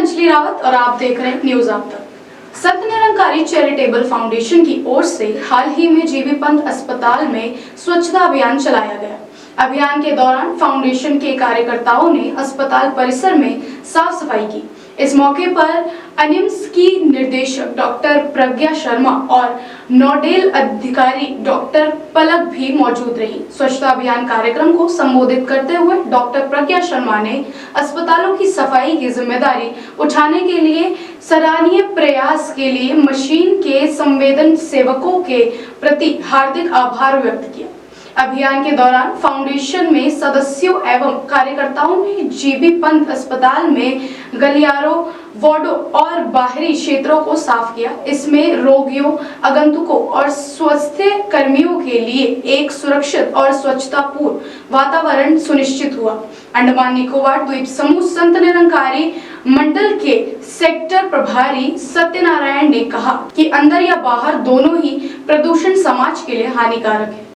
अंजलि रावत और आप देख रहे हैं न्यूज आप तक। सत्य निरंकारी चैरिटेबल फाउंडेशन की ओर से हाल ही में जीबी पंत अस्पताल में स्वच्छता अभियान चलाया गया। अभियान के दौरान फाउंडेशन के कार्यकर्ताओं ने अस्पताल परिसर में साफ सफाई की। इस मौके पर एनिम्स की निर्देशक डॉक्टर प्रज्ञा शर्मा और नोडल अधिकारी डॉक्टर पलक भी मौजूद रही। स्वच्छता अभियान कार्यक्रम को संबोधित करते हुए डॉक्टर प्रज्ञा शर्मा ने अस्पतालों की सफाई की जिम्मेदारी उठाने के लिए सराहनीय प्रयास के लिए मशीन के संवेदन सेवकों के प्रति हार्दिक आभार व्यक्त किया। अभियान के दौरान फाउंडेशन में सदस्यों एवं कार्यकर्ताओं ने जीबी पंत अस्पताल में गलियारों, वार्डों और बाहरी क्षेत्रों को साफ किया। इसमें रोगियों, आगंतुकों और स्वास्थ्य कर्मियों के लिए एक सुरक्षित और स्वच्छतापूर्ण वातावरण सुनिश्चित हुआ। अंडमान निकोबार द्वीप समूह संत निरंकारी मंडल के सेक्टर प्रभारी सत्यनारायण ने कहा कि अंदर या बाहर दोनों ही प्रदूषण समाज के लिए हानिकारक है।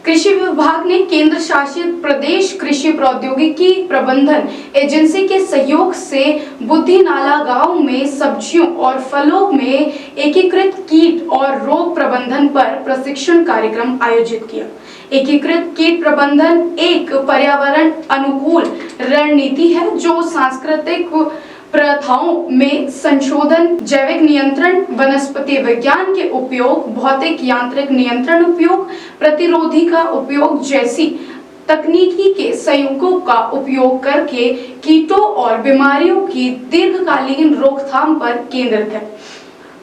कृषि विभाग ने केंद्र शासित प्रदेश कृषि प्रौद्योगिकी प्रबंधन एजेंसी के सहयोग से बुद्धिनाला गांव में सब्जियों और फलों में एकीकृत कीट और रोग प्रबंधन पर प्रशिक्षण कार्यक्रम आयोजित किया। एकीकृत कीट प्रबंधन एक पर्यावरण अनुकूल रणनीति है जो सांस्कृतिक प्रथाओं में संशोधन, जैविक नियंत्रण, वनस्पति विज्ञान के उपयोग, भौतिक यांत्रिक नियंत्रण उपयोग, प्रतिरोधी का उपयोग जैसी तकनीकी के संयोगों का उपयोग करके कीटों और बीमारियों की दीर्घकालीन रोकथाम पर केंद्रित है।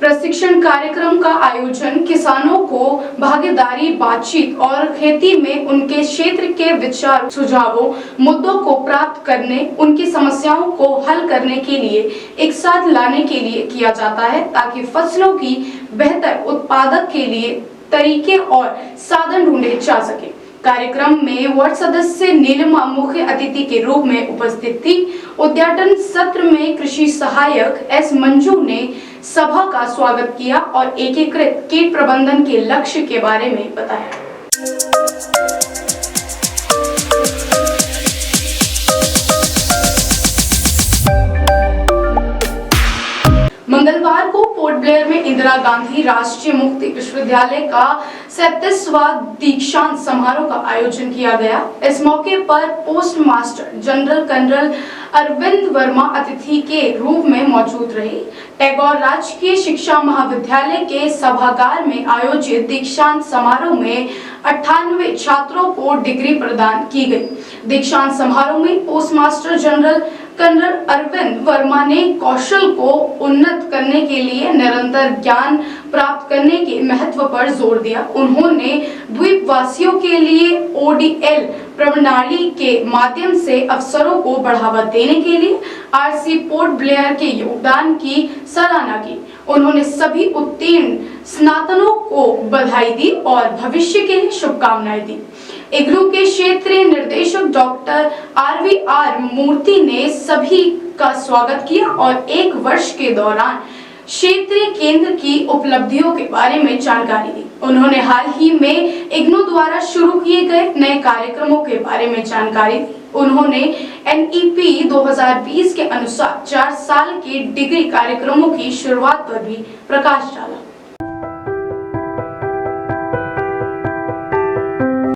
प्रशिक्षण कार्यक्रम का आयोजन किसानों को भागीदारी, बातचीत और खेती में उनके क्षेत्र के विचार, सुझावों, मुद्दों को प्राप्त करने, उनकी समस्याओं को हल करने के लिए एक साथ लाने के लिए किया जाता है ताकि फसलों की बेहतर उत्पादक के लिए तरीके और साधन ढूंढे जा सके। कार्यक्रम में वार्ड सदस्य नीलिमा मुख्य अतिथि के रूप में उपस्थित थी। उद्घाटन सत्र में कृषि सहायक एस मंजू ने सभा का स्वागत किया और एकीकृत कीट प्रबंधन के लक्ष्य के बारे में बताया। मंगलवार को पोर्ट ब्लेयर में इंदिरा गांधी राष्ट्रीय मुक्त विश्वविद्यालय का 37वां दीक्षांत समारोह का आयोजन किया गया। इस मौके पर postmaster general colonel Arvind Verma अतिथि के रूप में मौजूद रहे। टैगोर राजकीय शिक्षा महाविद्यालय के सभागार में आयोजित दीक्षांत समारोह में 98 छात्रों को डिग्री प्रदान की गई। दीक्षांत समारोह में postmaster general colonel Arvind Verma ने कौशल को उन्नत करने के लिए निरंतर ज्ञान प्राप्त करने के महत्व पर जोर दिया। उन्होंने द्वीपवासियों के लिए ओडीएल प्रणाली के माध्यम से अवसरों को बढ़ावा देने के लिए आरसी पोर्ट ब्लेयर के योगदान की सराहना की। उन्होंने सभी उत्तीर्ण स्नातकों को बधाई दी और भविष्य के लिए शुभकामनाएं दी। इग्नू के क्षेत्रीय निर्देशक डॉक्टर आर मूर्ति ने सभी का स्वागत किया और एक वर्ष के दौरान क्षेत्रीय केंद्र की उपलब्धियों के बारे में जानकारी दी। उन्होंने हाल ही में इग्नू द्वारा शुरू किए गए नए कार्यक्रमों के बारे में जानकारी दी। उन्होंने एनईपी 2020 के अनुसार 4 साल के डिग्री कार्यक्रमों की शुरुआत पर भी प्रकाश डाला।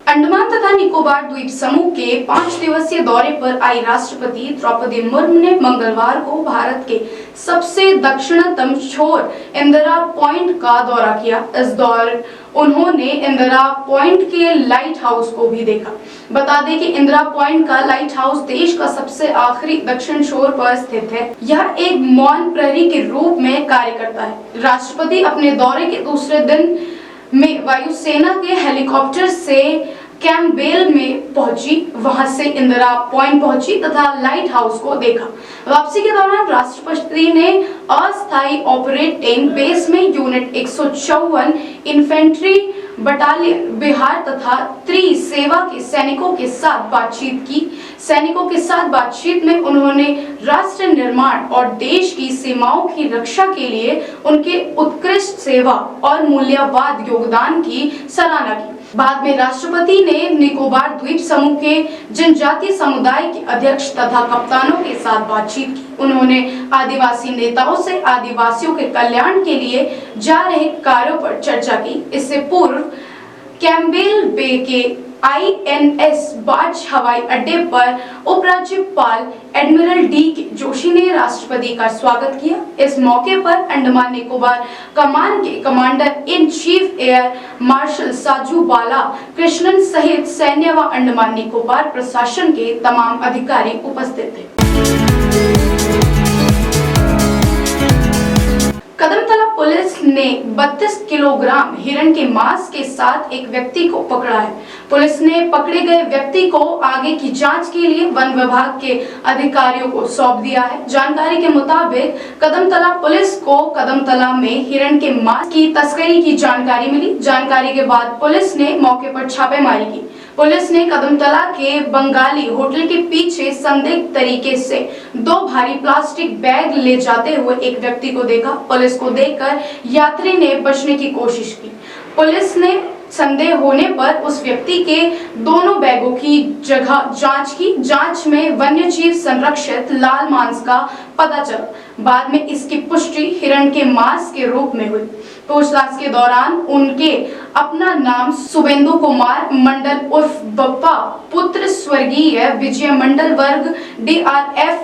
अंडमान तथा निकोबार द्वीप समूह के 5 दिवसीय दौरे पर आई राष्ट्रपति द्रौपदी मुर्मू ने मंगलवार को भारत के सबसे दक्षिणतम छोर इंदिरा पॉइंट का दौरा किया। इस दौरान उन्होंने इंदिरा पॉइंट के लाइट हाउस को भी देखा। बता दें कि इंदिरा पॉइंट का लाइट हाउस देश का सबसे आखिरी दक्षिण छोर पर स्थित है। यह एक मौन प्रहरी के रूप में कार्य करता है। राष्ट्रपति अपने दौरे के दूसरे दिन में वायुसेना के हेलीकॉप्टर से कैम्पबेल में पहुंची, वहां से इंदिरा पॉइंट पहुंची तथा लाइट हाउस को देखा। वापसी के दौरान राष्ट्रपति ने अस्थायी ऑपरेटिंग बेस में यूनिट 154 इन्फेंट्री बटालियन बिहार तथा त्रिसेवा के सैनिकों के साथ बातचीत की। सैनिकों के साथ बातचीत में उन्होंने राष्ट्र निर्माण और देश की सीमाओं की रक्षा के लिए उनके उत्कृष्ट सेवा और मूल्यवान योगदान की सराहना की। बाद में राष्ट्रपति ने निकोबार द्वीप समूह के जनजातीय समुदाय के अध्यक्ष तथा कप्तानों के साथ बातचीत की। उन्होंने आदिवासी नेताओं से आदिवासियों के कल्याण के लिए जा रहे कार्यों पर चर्चा की। इससे पूर्व कैम्पबेल बे के INS बार्ज हवाई अड्डे पर उपराज्यपाल एडमिरल D.K. जोशी ने राष्ट्रपति का स्वागत किया। इस मौके पर अंडमान निकोबार कमान के commander in chief air marshal Saju Bala Krishnan सहित सैन्य व अंडमान निकोबार प्रशासन के तमाम अधिकारी उपस्थित थे। कदमतला पुलिस ने 32 किलोग्राम हिरण के मांस के साथ एक व्यक्ति को पकड़ा है। पुलिस ने पकड़े गए व्यक्ति को आगे की जांच के लिए वन विभाग के अधिकारियों को सौंप दिया है। जानकारी के मुताबिक कदमतला पुलिस को कदमतला में हिरण के मांस की तस्करी की जानकारी मिली। जानकारी के बाद पुलिस ने मौके पर छापेमारी की। पुलिस ने कदमतला के बंगाली होटल के पीछे संदिग्ध तरीके से 2 भारी प्लास्टिक बैग ले जाते हुए एक व्यक्ति को देखा। पुलिस को देखकर यात्री ने बचने की कोशिश की। पुलिस ने संदेह होने पर उस व्यक्ति के दोनों बैगों की जगह जांच की। जांच में वन्य जीव संरक्षित लाल मांस का पता चला। बाद में इसकी पुष्टि हिरण के मांस के रूप में हुई। पूछताछ के दौरान उनके अपना नाम शुभेंदु कुमार मंडल उर्फ बप्पा पुत्र स्वर्गीय विजय मंडल वर्ग DRF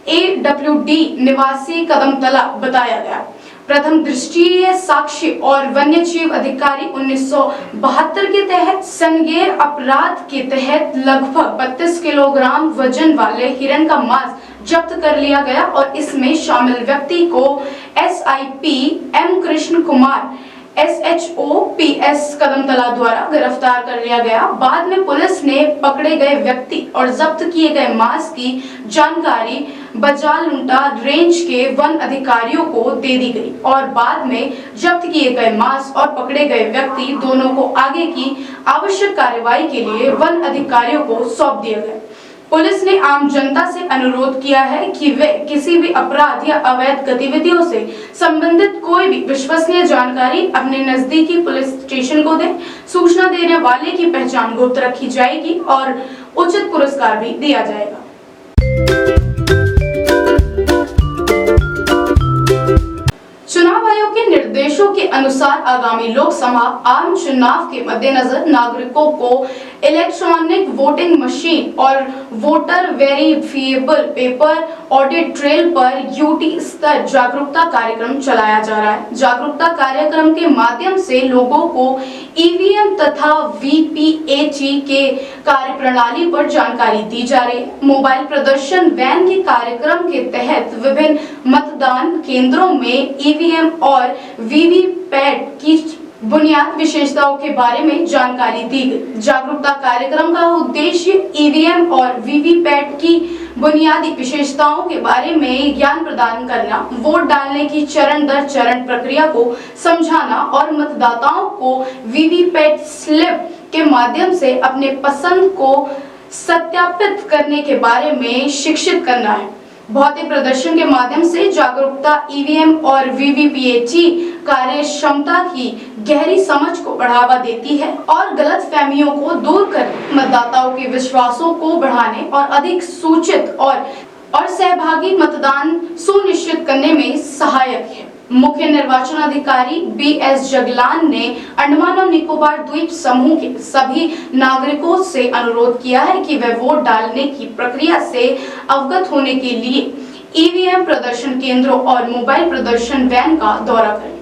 AWD निवासी कदमतला बताया गया। प्रथम दृष्टीय साक्षी और वन्य जीव अधिकारी 1972 के तहत सनगेर अपराध के तहत लगभग 32 किलोग्राम वजन वाले हिरण का मांस जब्त कर लिया गया और इसमें शामिल व्यक्ति को SIP M Krishna Kumar SHO PS Kadamtala द्वारा गिरफ्तार कर लिया गया। बाद में पुलिस ने पकड़े गए व्यक्ति और जब्त किए गए मांस की जानकारी बजालुंटा रेंज के वन अधिकारियों को दे दी गई और बाद में जब्त किए गए मांस और पकड़े गए व्यक्ति दोनों को आगे की आवश्यक कार्रवाई के लिए वन अधिकारियों को सौंप दिया गया। पुलिस ने आम जनता से अनुरोध किया है कि वे किसी भी अपराध या अवैध गतिविधियों से संबंधित कोई भी विश्वसनीय जानकारी अपने नजदीकी पुलिस स्टेशन को दें। सूचना देने वाले की पहचान गुप्त रखी जाएगी और उचित पुरस्कार भी दिया जाएगा। चुनाव आयोग के निर्देशों के अनुसार आगामी लोकसभा आम चुनाव के मद्देनजर नागरिकों को इलेक्ट्रॉनिक वोटिंग मशीन और voter verifiable paper audit trail पर UT स्तर जागरूकता कार्यक्रम चलाया जा रहा है। जागरूकता कार्यक्रम के माध्यम से लोगों को EVM तथा VPAT के कार्यप्रणाली पर जानकारी दी जा रही है। मोबाइल प्रदर्शन वैन के कार्यक्रम के तहत विभिन्न मतदान केंद्रों में EVM और VVPAT की बुनियाद विशेषताओं के बारे में जानकारी दी गई। जागरूकता कार्यक्रम का उद्देश्य EVM और VVPAT की बुनियादी विशेषताओं के बारे में ज्ञान प्रदान करना, वोट डालने की चरण दर चरण प्रक्रिया को समझाना और मतदाताओं को VVPAT स्लिप के माध्यम से अपने पसंद को सत्यापित करने के बारे में शिक्षित करना है। भौतिक प्रदर्शन के माध्यम से जागरूकता EVM और VVPAT कार्य क्षमता की गहरी समझ को बढ़ावा देती है और गलतफहमियों को दूर कर मतदाताओं के विश्वासों को बढ़ाने और अधिक सूचित और सहभागी मतदान सुनिश्चित करने में सहायक है। मुख्य निर्वाचन अधिकारी BS जगलान ने अंडमान और निकोबार द्वीप समूह के सभी नागरिकों से अनुरोध किया है कि वे वोट डालने की प्रक्रिया से अवगत होने के लिए EVM प्रदर्शन केंद्रों और मोबाइल प्रदर्शन वैन का दौरा करें।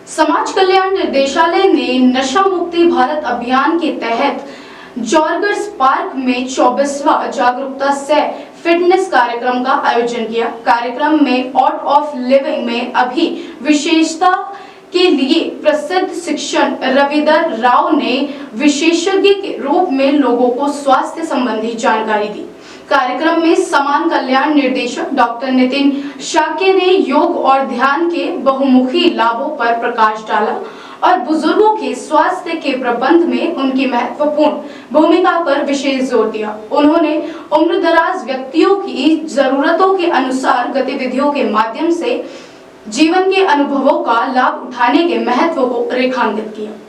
समाज कल्याण निर्देशालय ने नशा मुक्ति भारत अभियान के तहत जॉर्गर्स पार्क में 24वां जागरूकता से फिटनेस कार्यक्रम का आयोजन किया। कार्यक्रम में आर्ट ऑफ लिविंग में अभी विशेषता के लिए प्रसिद्ध शिक्षक रविंदर राव ने विशेषज्ञ के रूप में लोगों को स्वास्थ्य संबंधी जानकारी दी। कार्यक्रम में समान कल्याण निर्देशक डॉक्टर नितिन शाक्य ने योग और ध्यान के बहुमुखी लाभों पर प्रकाश डाला और बुजुर्गों के स्वास्थ्य के प्रबंध में उनकी महत्वपूर्ण भूमिका पर विशेष जोर दिया। उन्होंने उम्रदराज व्यक्तियों की जरूरतों के अनुसार गतिविधियों के माध्यम से जीवन के अनुभवों का लाभ उठाने के महत्व को रेखांकित किया।